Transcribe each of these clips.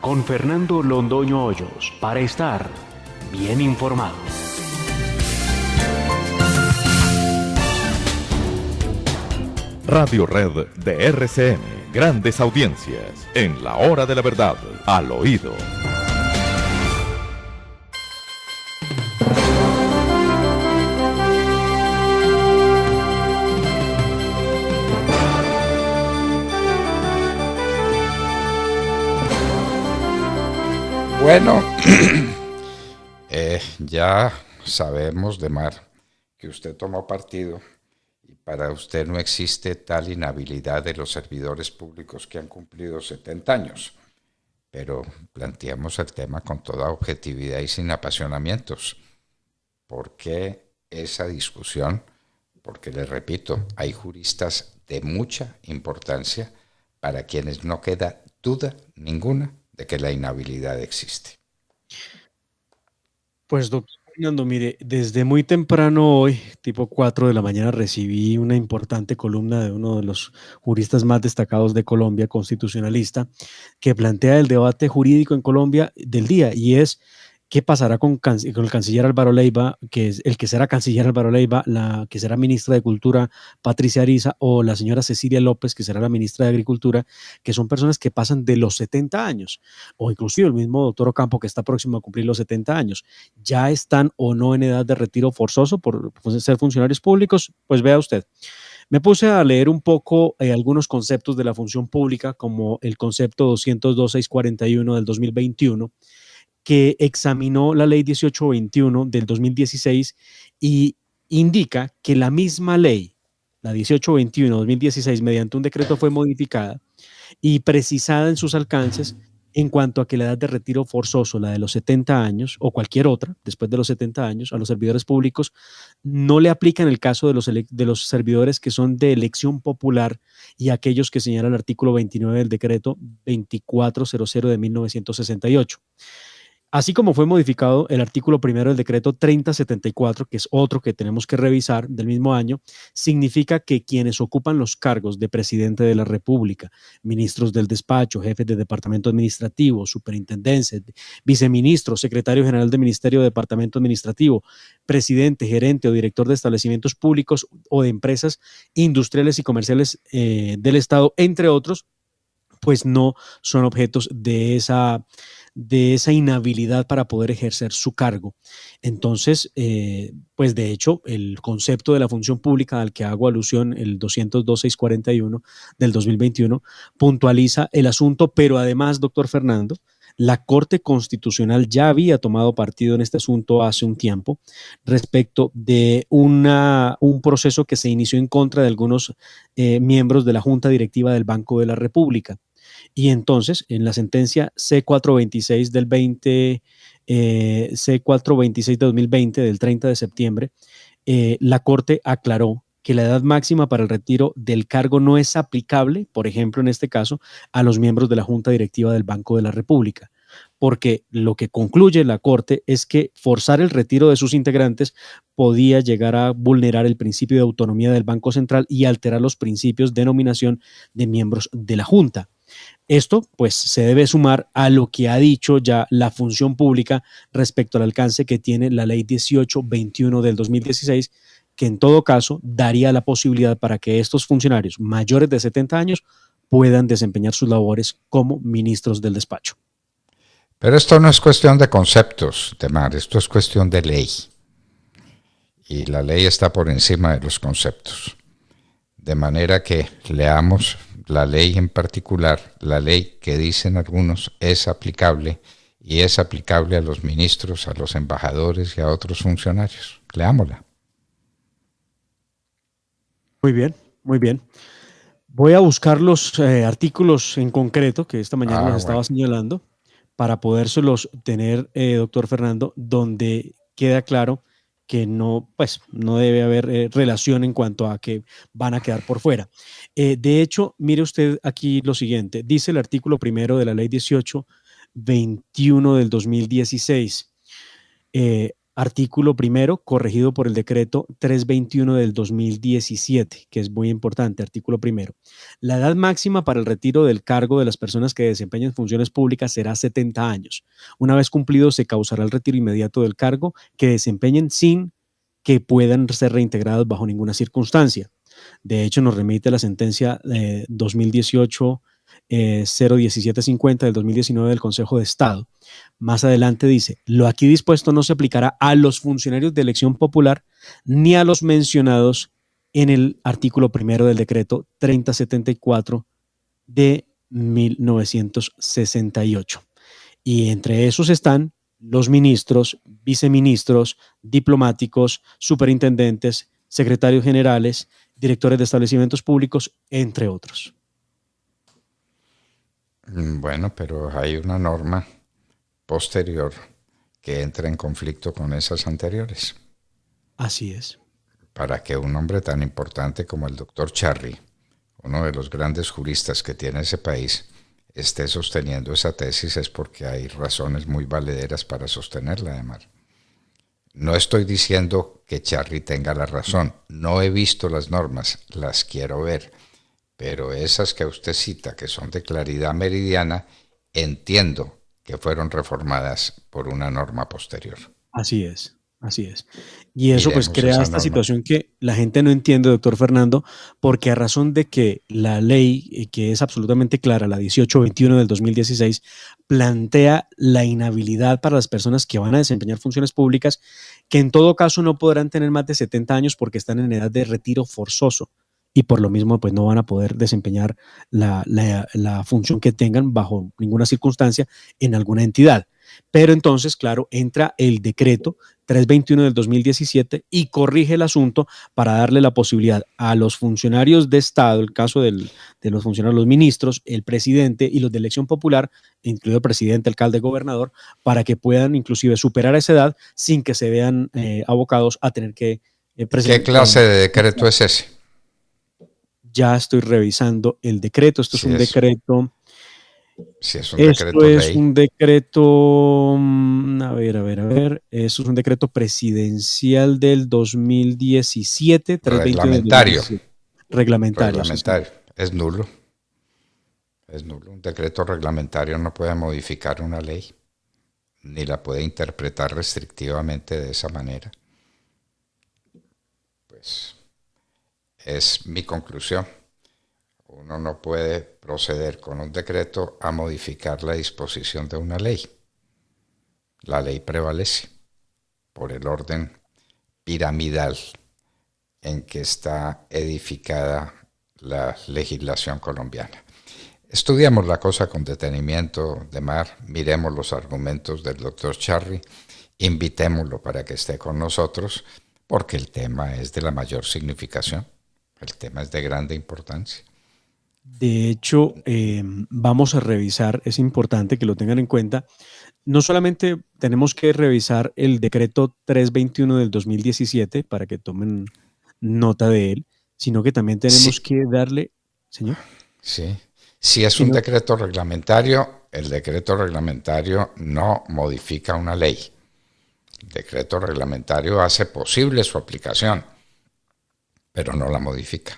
con Fernando Londoño Hoyos para estar bien informado. Radio Red de RCN, grandes audiencias, en la hora de la verdad, al oído. Bueno, ya sabemos, Demar, que usted tomó partido y para usted no existe tal inhabilidad de los servidores públicos que han cumplido 70 años. Pero planteamos el tema con toda objetividad y sin apasionamientos. ¿Por qué esa discusión? Porque, les repito, hay juristas de mucha importancia para quienes no queda duda ninguna de que la inhabilidad existe. Pues doctor Fernando, mire, desde muy temprano hoy, tipo 4 de la mañana, recibí una importante columna de uno de los juristas más destacados de Colombia, constitucionalista, que plantea el debate jurídico en Colombia del día, y es qué pasará con el canciller Álvaro Leiva, que es el que será canciller Álvaro Leiva, la que será ministra de Cultura Patricia Ariza, o la señora Cecilia López, que será la ministra de Agricultura, que son personas que pasan de los 70 años, o inclusive el mismo doctor Ocampo, que está próximo a cumplir los 70 años. ¿Ya están o no en edad de retiro forzoso por ser funcionarios públicos? Pues vea usted. Me puse a leer un poco algunos conceptos de la función pública, como el concepto 202.641 del 2021, que examinó la ley 1821 del 2016 y indica que la misma ley, la 1821-2016, mediante un decreto fue modificada y precisada en sus alcances en cuanto a que la edad de retiro forzoso, la de los 70 años o cualquier otra, después de los 70 años, a los servidores públicos, no le aplica en el caso de los servidores que son de elección popular y aquellos que señala el artículo 29 del decreto 2400 de 1968. Así como fue modificado el artículo primero del decreto 3074, que es otro que tenemos que revisar del mismo año, significa que quienes ocupan los cargos de presidente de la República, ministros del despacho, jefes de departamento administrativo, superintendencia, viceministro, secretario general del ministerio de departamento administrativo, presidente, gerente o director de establecimientos públicos o de empresas industriales y comerciales del Estado, entre otros, pues no son objetos de esa inhabilidad para poder ejercer su cargo. Entonces, pues de hecho, el concepto de la función pública al que hago alusión, el 202.641 del 2021, puntualiza el asunto, pero además, doctor Fernando, la Corte Constitucional ya había tomado partido en este asunto hace un tiempo respecto de un proceso que se inició en contra de algunos miembros de la Junta Directiva del Banco de la República. Y entonces, en la sentencia C426 del C426 de 2020, del 30 de septiembre, la Corte aclaró que la edad máxima para el retiro del cargo no es aplicable, por ejemplo, en este caso, a los miembros de la Junta Directiva del Banco de la República, porque lo que concluye la Corte es que forzar el retiro de sus integrantes podía llegar a vulnerar el principio de autonomía del Banco Central y alterar los principios de nominación de miembros de la Junta. Esto, pues, se debe sumar a lo que ha dicho ya la función pública respecto al alcance que tiene la ley 1821 del 2016, que en todo caso daría la posibilidad para que estos funcionarios mayores de 70 años puedan desempeñar sus labores como ministros del despacho. Pero esto no es cuestión de conceptos, Demar, esto es cuestión de ley. Y la ley está por encima de los conceptos. De manera que leamos la ley en particular, la ley que dicen algunos es aplicable y es aplicable a los ministros, a los embajadores y a otros funcionarios. Leámosla. Muy bien, muy bien. Voy a buscar los artículos en concreto que esta mañana nos estaba señalando para podérselos tener, doctor Fernando, donde queda claro que no, pues, no debe haber relación en cuanto a que van a quedar por fuera. De hecho, mire usted aquí lo siguiente, dice el artículo primero de la ley 1821 del 2016, Artículo primero, corregido por el decreto 321 del 2017, que es muy importante. Artículo primero. La edad máxima para el retiro del cargo de las personas que desempeñen funciones públicas será 70 años. Una vez cumplido, se causará el retiro inmediato del cargo que desempeñen sin que puedan ser reintegrados bajo ninguna circunstancia. De hecho, nos remite a la sentencia 2018 01750 del 2019 del Consejo de Estado. Más adelante dice, lo aquí dispuesto no se aplicará a los funcionarios de elección popular ni a los mencionados en el artículo primero del decreto 3074 de 1968. Y entre esos están los ministros, viceministros, diplomáticos, superintendentes, secretarios generales, directores de establecimientos públicos, entre otros. Bueno, pero hay una norma posterior que entra en conflicto con esas anteriores. Así es. Para que un hombre tan importante como el doctor Charri, uno de los grandes juristas que tiene ese país, esté sosteniendo esa tesis es porque hay razones muy valederas para sostenerla, además. No estoy diciendo que Charri tenga la razón, no he visto las normas, las quiero ver, pero esas que usted cita, que son de claridad meridiana, entiendo que fueron reformadas por una norma posterior. Así es. Así es. Y eso Miremos pues crea esta situación que la gente no entiende, doctor Fernando, porque a razón de que la ley, que es absolutamente clara, la 1821 del 2016, plantea la inhabilidad para las personas que van a desempeñar funciones públicas, que en todo caso no podrán tener más de 70 años porque están en edad de retiro forzoso y por lo mismo pues no van a poder desempeñar la función que tengan bajo ninguna circunstancia en alguna entidad. Pero entonces, claro, entra el decreto 321 del 2017 y corrige el asunto para darle la posibilidad a los funcionarios de Estado, el caso de los funcionarios, los ministros, el presidente y los de elección popular, incluido el presidente, alcalde, gobernador, para que puedan inclusive superar esa edad sin que se vean abocados a tener que presentar. ¿Qué clase de decreto es ese? Ya estoy revisando el decreto. Esto es un decreto... Si es un decreto Esto es un decreto, a ver, eso es un decreto presidencial del 2017, 320 reglamentario. Es nulo. Es nulo. Un decreto reglamentario no puede modificar una ley, ni la puede interpretar restrictivamente de esa manera. Pues es mi conclusión. Uno no puede proceder con un decreto a modificar la disposición de una ley. La ley prevalece por el orden piramidal en que está edificada la legislación colombiana. Estudiamos la cosa con detenimiento, Demar, miremos los argumentos del doctor Charri, invitémoslo para que esté con nosotros, porque el tema es de la mayor significación, el tema es de grande importancia. De hecho, vamos a revisar, es importante que lo tengan en cuenta, no solamente tenemos que revisar el decreto 321 del 2017 para que tomen nota de él, sino que también tenemos que darle, señor. Sí, si es un decreto reglamentario, el decreto reglamentario no modifica una ley. El decreto reglamentario hace posible su aplicación, pero no la modifica.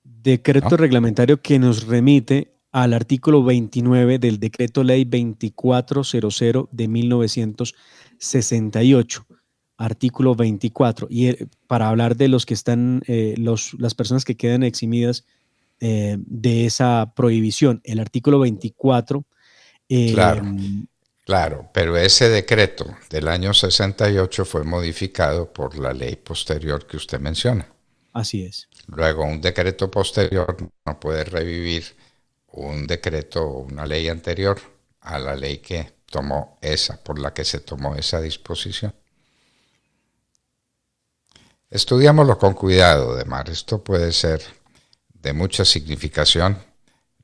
Decreto reglamentario que nos remite al artículo 29 del decreto ley 2400 de 1968, artículo 24, y para hablar de los que están, las personas que quedan eximidas de esa prohibición, el artículo 24. Claro, pero ese decreto del año 68 fue modificado por la ley posterior que usted menciona. Así es. Luego, un decreto posterior no puede revivir un decreto o una ley anterior a la ley que tomó esa, por la que se tomó esa disposición. Estudiámoslo con cuidado, Demar. Esto puede ser de mucha significación.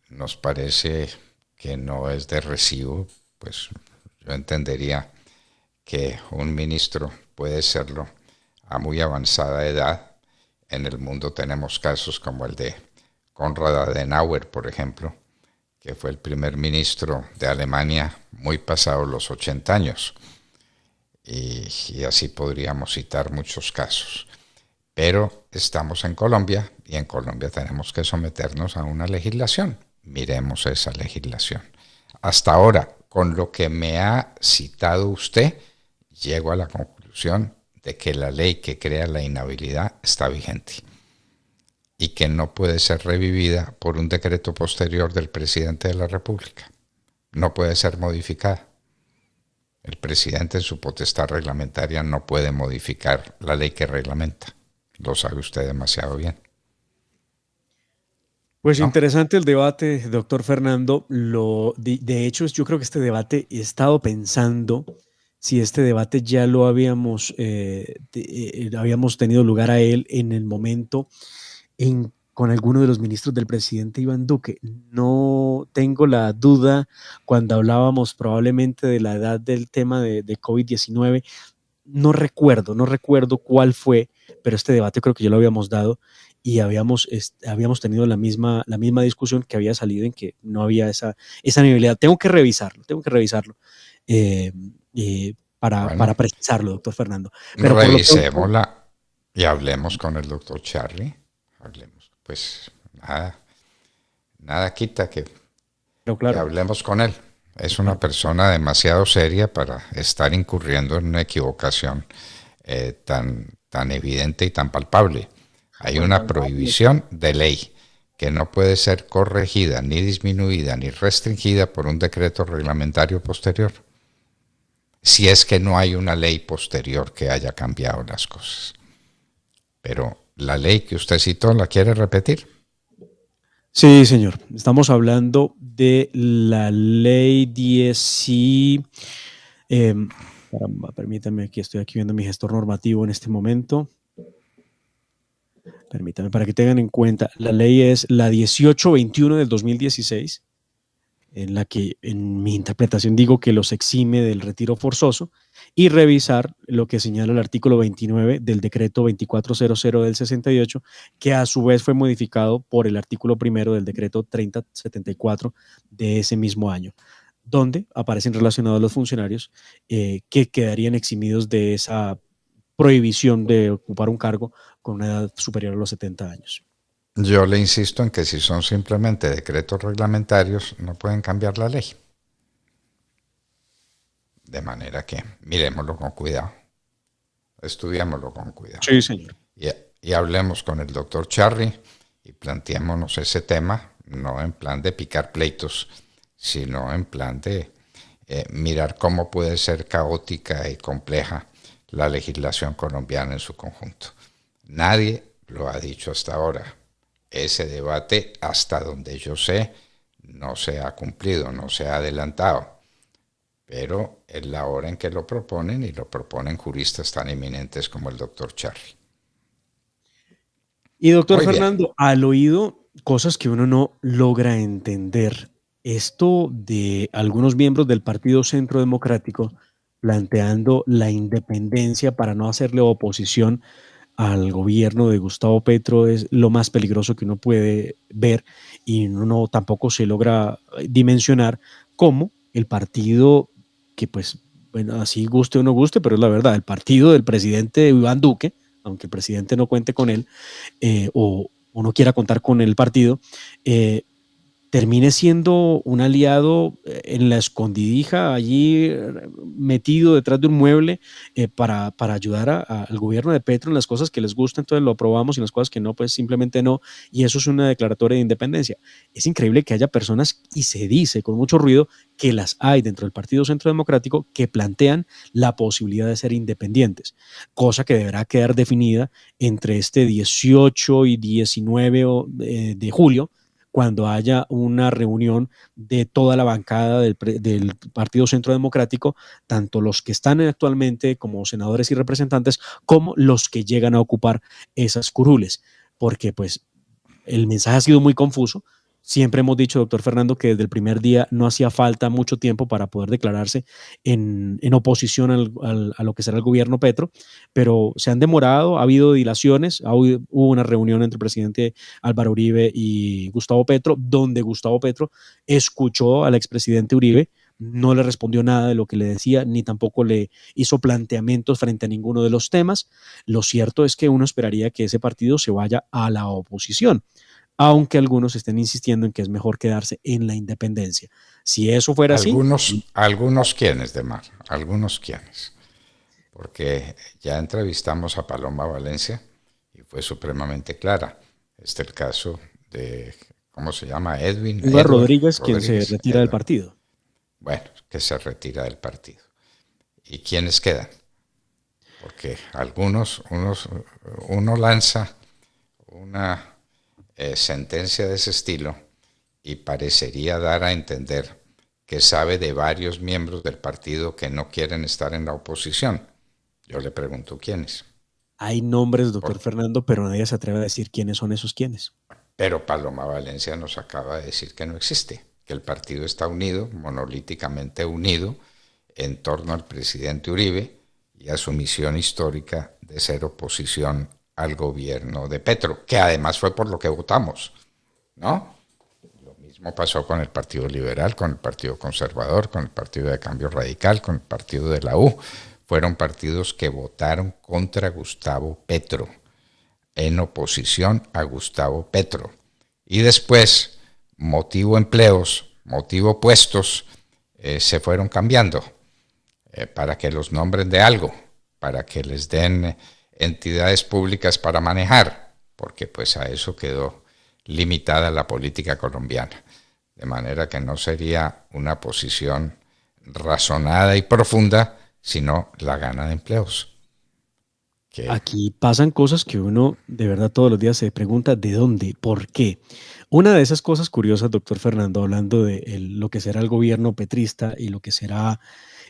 Nos parece que no es de recibo, pues yo entendería que un ministro puede serlo a muy avanzada edad. En el mundo tenemos casos como el de Konrad Adenauer, por ejemplo, que fue el primer ministro de Alemania muy pasado los 80 años. y así podríamos citar muchos casos. Pero estamos en Colombia y en Colombia tenemos que someternos a una legislación. Miremos esa legislación. Hasta ahora, con lo que me ha citado usted, llego a la conclusión de que la ley que crea la inhabilidad está vigente y que no puede ser revivida por un decreto posterior del presidente de la República. No puede ser modificada. El presidente en su potestad reglamentaria no puede modificar la ley que reglamenta. Lo sabe usted demasiado bien. Pues ¿No? interesante el debate, doctor Fernando. De hecho, yo creo que este debate, he estado pensando si este debate ya lo habíamos tenido lugar a él en el momento con alguno de los ministros del presidente Iván Duque. No tengo la duda cuando hablábamos probablemente de la edad del tema de COVID-19. No recuerdo cuál fue, pero este debate creo que ya lo habíamos dado y habíamos tenido la misma discusión, que había salido en que no había esa nivelidad. Tengo que revisarlo eh, para precisarlo, doctor Fernando. Pero revisémosla y hablemos con el doctor Charlie. Hablemos, pues nada quita que hablemos con él. Es una persona demasiado seria para estar incurriendo en una equivocación tan evidente y tan palpable. Hay una prohibición de ley que no puede ser corregida, ni disminuida, ni restringida por un decreto reglamentario posterior, si es que no hay una ley posterior que haya cambiado las cosas. Pero la ley que usted citó, ¿la quiere repetir? Sí, señor. Estamos hablando de la ley 10. Permítame, estoy aquí viendo mi gestor normativo en este momento. Permítame, para que tengan en cuenta, la ley es la 1821 del 2016, en la que en mi interpretación digo que los exime del retiro forzoso, y revisar lo que señala el artículo 29 del decreto 2400 del 68, que a su vez fue modificado por el artículo primero del decreto 3074 de ese mismo año, donde aparecen relacionados los funcionarios que quedarían eximidos de esa prohibición de ocupar un cargo con una edad superior a los 70 años. Yo le insisto en que si son simplemente decretos reglamentarios, no pueden cambiar la ley. De manera que miremoslo con cuidado, estudiémoslo con cuidado. Sí, señor. Y hablemos con el doctor Charry y planteémonos ese tema, no en plan de picar pleitos, sino en plan de mirar cómo puede ser caótica y compleja la legislación colombiana en su conjunto. Nadie lo ha dicho hasta ahora. Ese debate, hasta donde yo sé, no se ha cumplido, no se ha adelantado. Pero es la hora en que lo proponen, y lo proponen juristas tan eminentes como el doctor Charry. Y doctor Fernando, al oído, cosas que uno no logra entender. Esto de algunos miembros del Partido Centro Democrático planteando la independencia para no hacerle oposición al gobierno de Gustavo Petro es lo más peligroso que uno puede ver, y uno tampoco se logra dimensionar cómo el partido que, pues, bueno, así guste o no guste, pero es la verdad, el partido del presidente Iván Duque, aunque el presidente no cuente con él o no quiera contar con el partido, termine siendo un aliado en la escondidija, allí metido detrás de un mueble para ayudar al gobierno de Petro en las cosas que les gustan. Entonces lo aprobamos, y en las cosas que no, pues simplemente no, y eso es una declaratoria de independencia. Es increíble que haya personas, y se dice con mucho ruido que las hay dentro del Partido Centro Democrático, que plantean la posibilidad de ser independientes, cosa que deberá quedar definida entre este 18 y 19 de julio, cuando haya una reunión de toda la bancada del Partido Centro Democrático, tanto los que están actualmente como senadores y representantes, como los que llegan a ocupar esas curules, porque pues el mensaje ha sido muy confuso. Siempre hemos dicho, doctor Fernando, que desde el primer día no hacía falta mucho tiempo para poder declararse en oposición a lo que será el gobierno Petro, pero se han demorado, ha habido dilaciones. Hubo una reunión entre el presidente Álvaro Uribe y Gustavo Petro, donde Gustavo Petro escuchó al expresidente Uribe no le respondió nada de lo que le decía, ni tampoco le hizo planteamientos frente a ninguno de los temas. Lo cierto es que uno esperaría que ese partido se vaya a la oposición, aunque algunos estén insistiendo en que es mejor quedarse en la independencia. Si eso fuera así... Algunos quienes, Demar, algunos quienes. Porque ya entrevistamos a Paloma Valencia y fue supremamente clara. Este es el caso de, ¿cómo se llama? Edward Rodríguez, quien se retira del partido. Bueno, que se retira del partido. ¿Y quiénes quedan? Porque uno lanza una sentencia de ese estilo y parecería dar a entender que sabe de varios miembros del partido que no quieren estar en la oposición. Yo le pregunto quiénes. Hay nombres, doctor Fernando, pero nadie se atreve a decir quiénes son esos quiénes. Pero Paloma Valencia nos acaba de decir que no existe, que el partido está unido, monolíticamente unido, en torno al presidente Uribe y a su misión histórica de ser oposición al gobierno de Petro, que además fue por lo que votamos, ¿no? Lo mismo pasó con el Partido Liberal, con el Partido Conservador, con el Partido de Cambio Radical, con el Partido de la U. Fueron partidos que votaron contra Gustavo Petro, en oposición a Gustavo Petro. Y después, motivo empleos, motivo puestos, se fueron cambiando para que los nombren de algo, para que les den entidades públicas para manejar, porque pues a eso quedó limitada la política colombiana. De manera que no sería una posición razonada y profunda, sino la gana de empleos. Aquí pasan cosas que uno de verdad todos los días se pregunta ¿de dónde? ¿Por qué? Una de esas cosas curiosas, doctor Fernando, hablando de lo que será el gobierno petrista y lo que será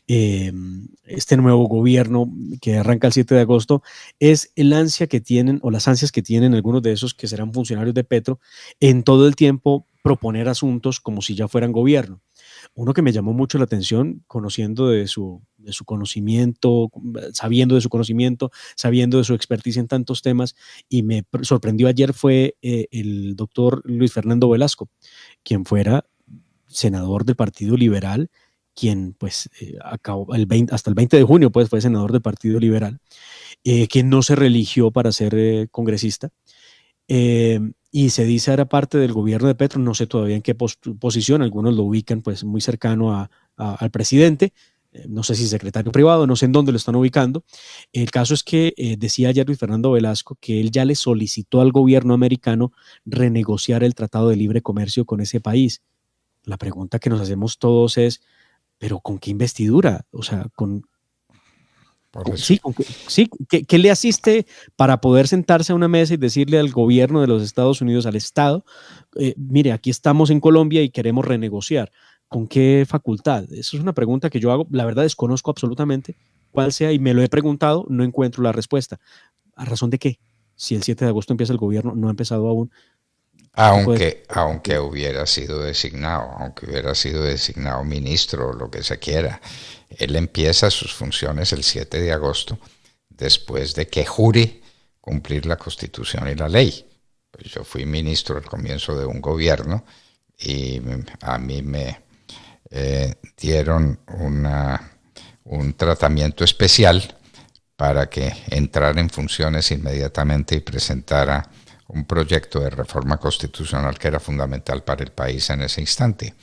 este nuevo gobierno que arranca el 7 de agosto, es el ansia que tienen o las ansias que tienen algunos de esos que serán funcionarios de Petro en todo el tiempo proponer asuntos como si ya fueran gobierno. Uno que me llamó mucho la atención, conociendo de su conocimiento, sabiendo de su conocimiento, sabiendo de su expertise en tantos temas, y me sorprendió ayer fue el doctor Luis Fernando Velasco, quien fuera senador del Partido Liberal, quien pues acabó hasta el 20 de junio pues fue senador del Partido Liberal, quien no se reeligió para ser congresista, y se dice era parte del gobierno de Petro, no sé todavía en qué posición, algunos lo ubican pues muy cercano al presidente, no sé si secretario privado, no sé en dónde lo están ubicando. El caso es que decía ayer Luis Fernando Velasco que él ya le solicitó al gobierno americano renegociar el Tratado de Libre Comercio con ese país. La pregunta que nos hacemos todos es, ¿pero con qué investidura? O sea, ¿qué le asiste para poder sentarse a una mesa y decirle al gobierno de los Estados Unidos, al Estado, mire, aquí estamos en Colombia y queremos renegociar? ¿Con qué facultad? Esa es una pregunta que yo hago, la verdad desconozco absolutamente cuál sea y me lo he preguntado, no encuentro la respuesta. ¿A razón de qué? Si el 7 de agosto empieza el gobierno, no ha empezado aún. Aunque hubiera sido designado ministro o lo que se quiera, él empieza sus funciones el 7 de agosto después de que jure cumplir la Constitución y la ley. Pues yo fui ministro al comienzo de un gobierno y a mí me dieron un tratamiento especial para que entrara en funciones inmediatamente y presentara un proyecto de reforma constitucional que era fundamental para el país en ese instante.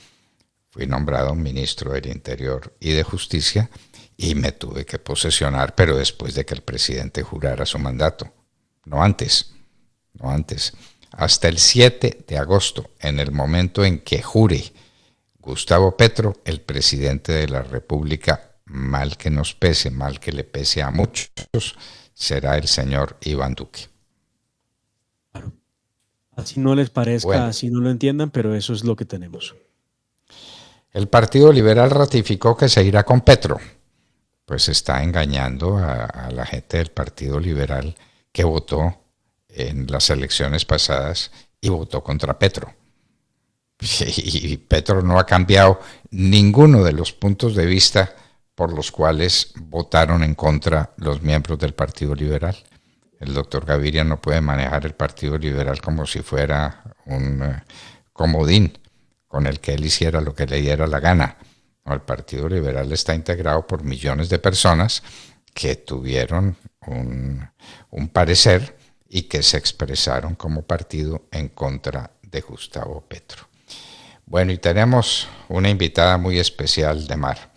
Fui nombrado ministro del Interior y de Justicia y me tuve que posesionar, pero después de que el presidente jurara su mandato, no antes. Hasta el 7 de agosto, en el momento en que jure Gustavo Petro, el presidente de la República, mal que nos pese, mal que le pese a muchos, será el señor Iván Duque. Así no les parezca, así no lo entiendan, pero eso es lo que tenemos. El Partido Liberal ratificó que se irá con Petro. Pues está engañando a la gente del Partido Liberal que votó en las elecciones pasadas y votó contra Petro. Y Petro no ha cambiado ninguno de los puntos de vista por los cuales votaron en contra los miembros del Partido Liberal. El doctor Gaviria no puede manejar el Partido Liberal como si fuera un comodín con el que él hiciera lo que le diera la gana. No, el Partido Liberal está integrado por millones de personas que tuvieron un parecer y que se expresaron como partido en contra de Gustavo Petro. Bueno, y tenemos una invitada muy especial de Mar.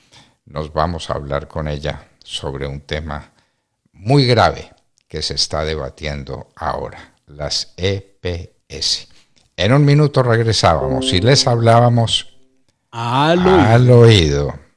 Nos vamos a hablar con ella sobre un tema muy grave que se está debatiendo ahora, las EPS. En un minuto regresábamos y les hablábamos al oído.